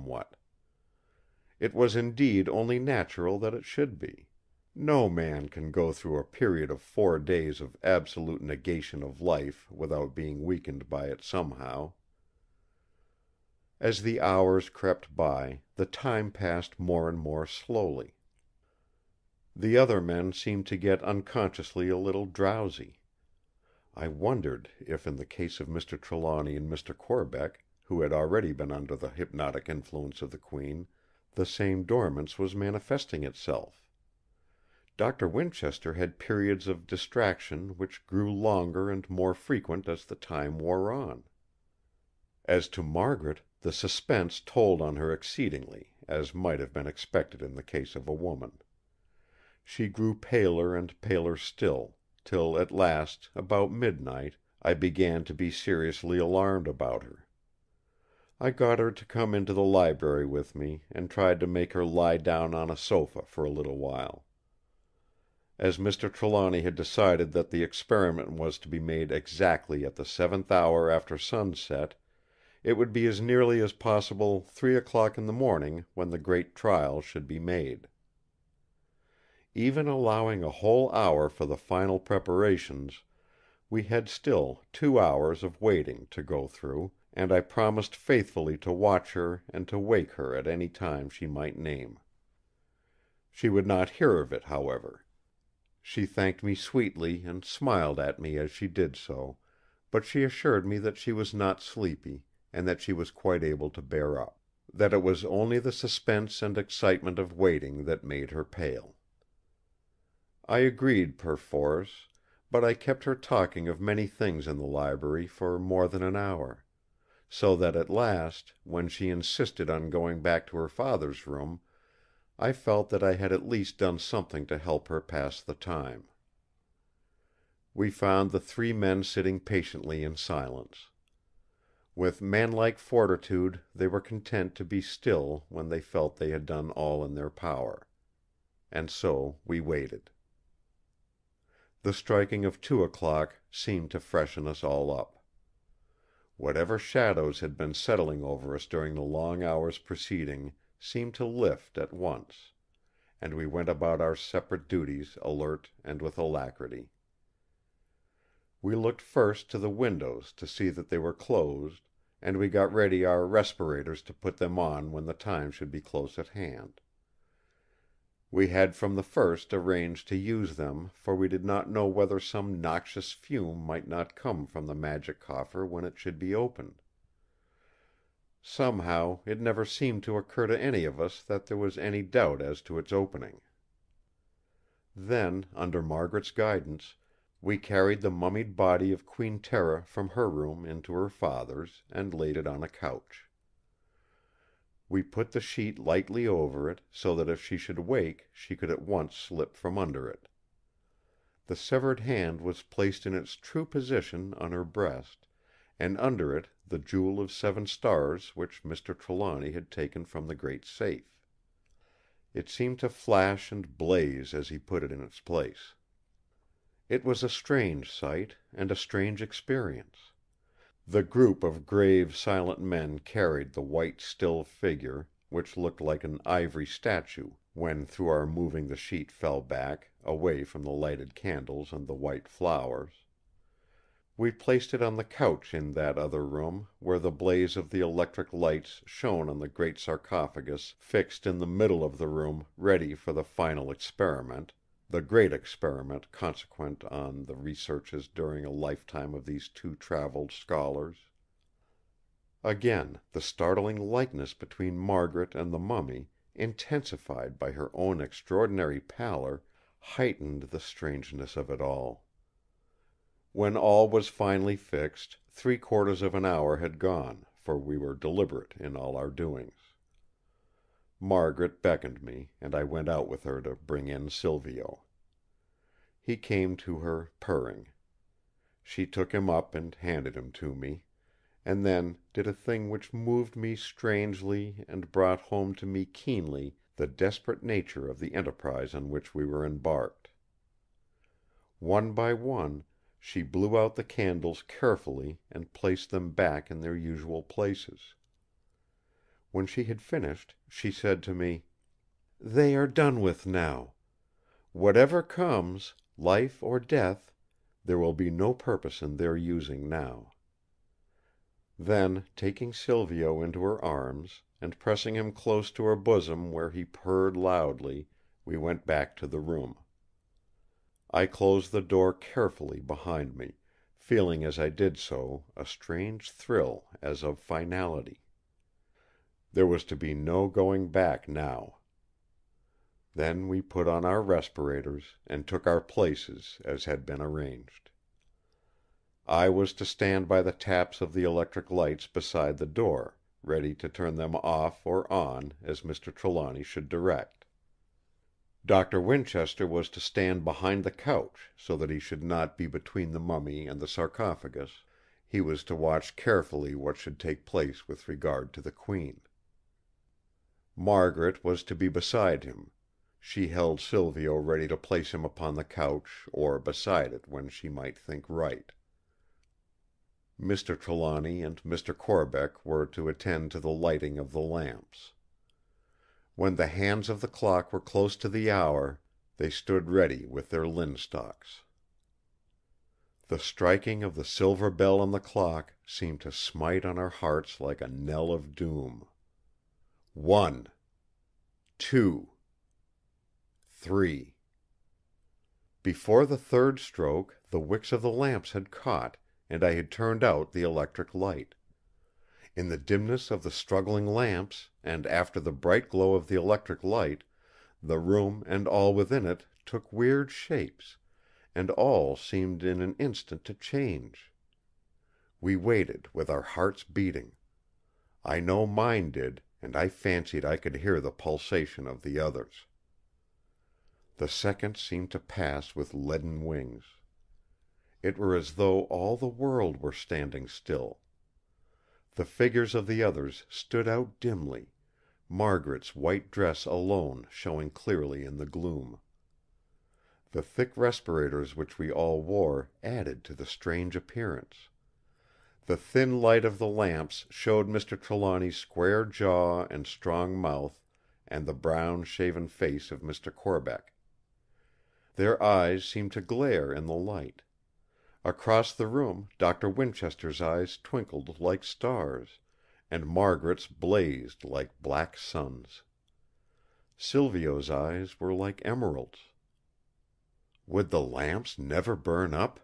somewhat. It was indeed only natural that it should be. No man can go through a period of 4 days of absolute negation of life without being weakened by it somehow. As the hours crept by, the time passed more and more slowly. The other men seemed to get unconsciously a little drowsy. I wondered if in the case of Mr. Trelawny and Mr. Corbeck, who had already been under the hypnotic influence of the Queen, the same dormance was manifesting itself. Dr. Winchester had periods of distraction which grew longer and more frequent as the time wore on. As to Margaret, the suspense told on her exceedingly, as might have been expected in the case of a woman. She grew paler and paler still, till at last, about midnight, I began to be seriously alarmed about her. I got her to come into the library with me, and tried to make her lie down on a sofa for a little while. As Mr. Trelawny had decided that the experiment was to be made exactly at the 7th hour after sunset, it would be as nearly as possible 3 o'clock in the morning when the great trial should be made. Even allowing a whole hour for the final preparations, we had still 2 hours of waiting to go through, and I promised faithfully to watch her and to wake her at any time she might name. She would not hear of it, however. She thanked me sweetly and smiled at me as she did so, but she assured me that she was not sleepy, and that she was quite able to bear up; that it was only the suspense and excitement of waiting that made her pale. I agreed perforce, but I kept her talking of many things in the library for more than an hour; so that at last, when she insisted on going back to her father's room, I felt that I had at least done something to help her pass the time. We found the 3 men sitting patiently in silence. With manlike fortitude they were content to be still when they felt they had done all in their power. And so we waited. The striking of 2 o'clock seemed to freshen us all up. Whatever shadows had been settling over us during the long hours preceding seemed to lift at once, and we went about our separate duties alert and with alacrity. We looked first to the windows to see that they were closed, and we got ready our respirators to put them on when the time should be close at hand. We had from the first arranged to use them, for we did not know whether some noxious fume might not come from the magic coffer when it should be opened. Somehow it never seemed to occur to any of us that there was any doubt as to its opening. Then, under Margaret's guidance, we carried the mummied body of Queen Tera from her room into her father's, and laid it on a couch. We put the sheet lightly over it, so that if she should wake she could at once slip from under it. The severed hand was placed in its true position on her breast, and under it the Jewel of 7 stars which Mr. Trelawny had taken from the great safe. It seemed to flash and blaze as he put it in its place. It was a strange sight, and a strange experience. The group of grave, silent men carried the white still figure, which looked like an ivory statue, when through our moving the sheet fell back, away from the lighted candles and the white flowers. We placed it on the couch in that other room, where the blaze of the electric lights shone on the great sarcophagus fixed in the middle of the room ready for the final experiment, the great experiment consequent on the researches during a lifetime of these 2 travelled scholars. Again the startling likeness between Margaret and the mummy, intensified by her own extraordinary pallor, heightened the strangeness of it all. When all was finally fixed, 3/4 of an hour had gone, for we were deliberate in all our doings. Margaret beckoned me, and I went out with her to bring in Silvio. He came to her, purring. She took him up and handed him to me, and then did a thing which moved me strangely and brought home to me keenly the desperate nature of the enterprise on which we were embarked. One by one, she blew out the candles carefully and placed them back in their usual places. When she had finished, she said to me: "They are done with now. Whatever comes, life or death, there will be no purpose in their using now." Then, taking Silvio into her arms, and pressing him close to her bosom where he purred loudly, we went back to the room. I closed the door carefully behind me, feeling as I did so a strange thrill as of finality. There was to be no going back now. Then we put on our respirators, and took our places as had been arranged. I was to stand by the taps of the electric lights beside the door, ready to turn them off or on as Mr. Trelawny should direct. Doctor Winchester was to stand behind the couch, so that he should not be between the mummy and the sarcophagus; he was to watch carefully what should take place with regard to the Queen. Margaret was to be beside him; she held Silvio ready to place him upon the couch or beside it when she might think right. Mr. Trelawny and Mr. Corbeck were to attend to the lighting of the lamps. When the hands of the clock were close to the hour, they stood ready with their linstocks. The striking of the silver bell on the clock seemed to smite on our hearts like a knell of doom. 1, 2, 3. Before the third stroke the wicks of the lamps had caught, and I had turned out the electric light. In the dimness of the struggling lamps, and after the bright glow of the electric light, the room and all within it took weird shapes, and all seemed in an instant to change. We waited with our hearts beating. I know mine did, and I fancied I could hear the pulsation of the others. The seconds seemed to pass with leaden wings. It were as though all the world were standing still. The figures of the others stood out dimly, Margaret's white dress alone showing clearly in the gloom. The thick respirators which we all wore added to the strange appearance. The thin light of the lamps showed Mr. Trelawny's square jaw and strong mouth, and the brown shaven face of Mr. Corbeck. Their eyes seemed to glare in the light. Across the room Doctor Winchester's eyes twinkled like stars, and Margaret's blazed like black suns. Silvio's eyes were like emeralds. Would the lamps never burn up?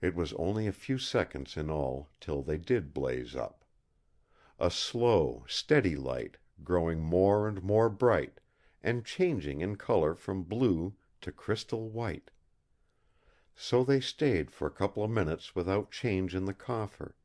It was only a few seconds in all till they did blaze up. A slow, steady light, growing more and more bright, and changing in colour from blue to crystal white. So they stayed for a couple of minutes without change in the coffer,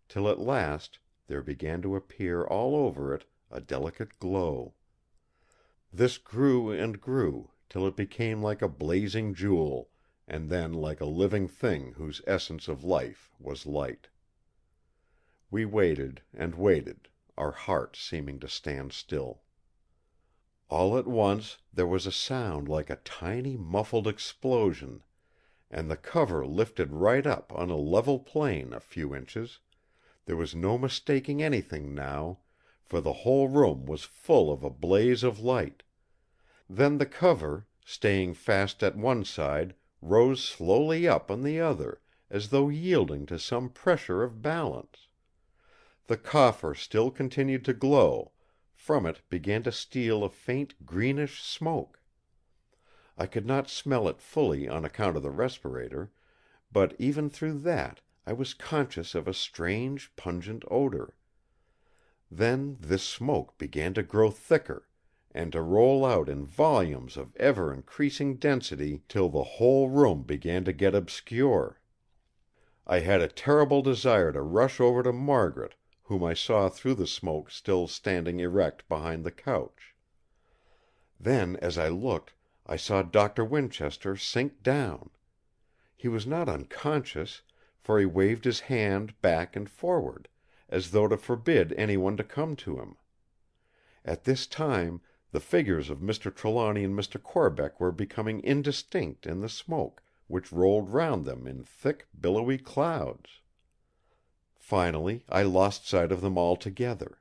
till at last there began to appear all over it a delicate glow. This grew and grew, till it became like a blazing jewel, and then like a living thing whose essence of life was light. We waited and waited, our hearts seeming to stand still. All at once there was a sound like a tiny muffled explosion, and the cover lifted right up on a level plane a few inches. There was no mistaking anything now, for the whole room was full of a blaze of light. Then the cover, staying fast at one side, rose slowly up on the other, as though yielding to some pressure of balance. The coffer still continued to glow; from it began to steal a faint greenish smoke. I could not smell it fully on account of the respirator, but even through that I was conscious of a strange pungent odour. Then this smoke began to grow thicker, and to roll out in volumes of ever increasing density, till the whole room began to get obscure. I had a terrible desire to rush over to Margaret, whom I saw through the smoke still standing erect behind the couch. Then, as I looked, I saw Doctor Winchester sink down. He was not unconscious, for he waved his hand back and forward, as though to forbid anyone to come to him. At this time the figures of Mr. Trelawny and Mr. Corbeck were becoming indistinct in the smoke, which rolled round them in thick billowy clouds. Finally I lost sight of them altogether.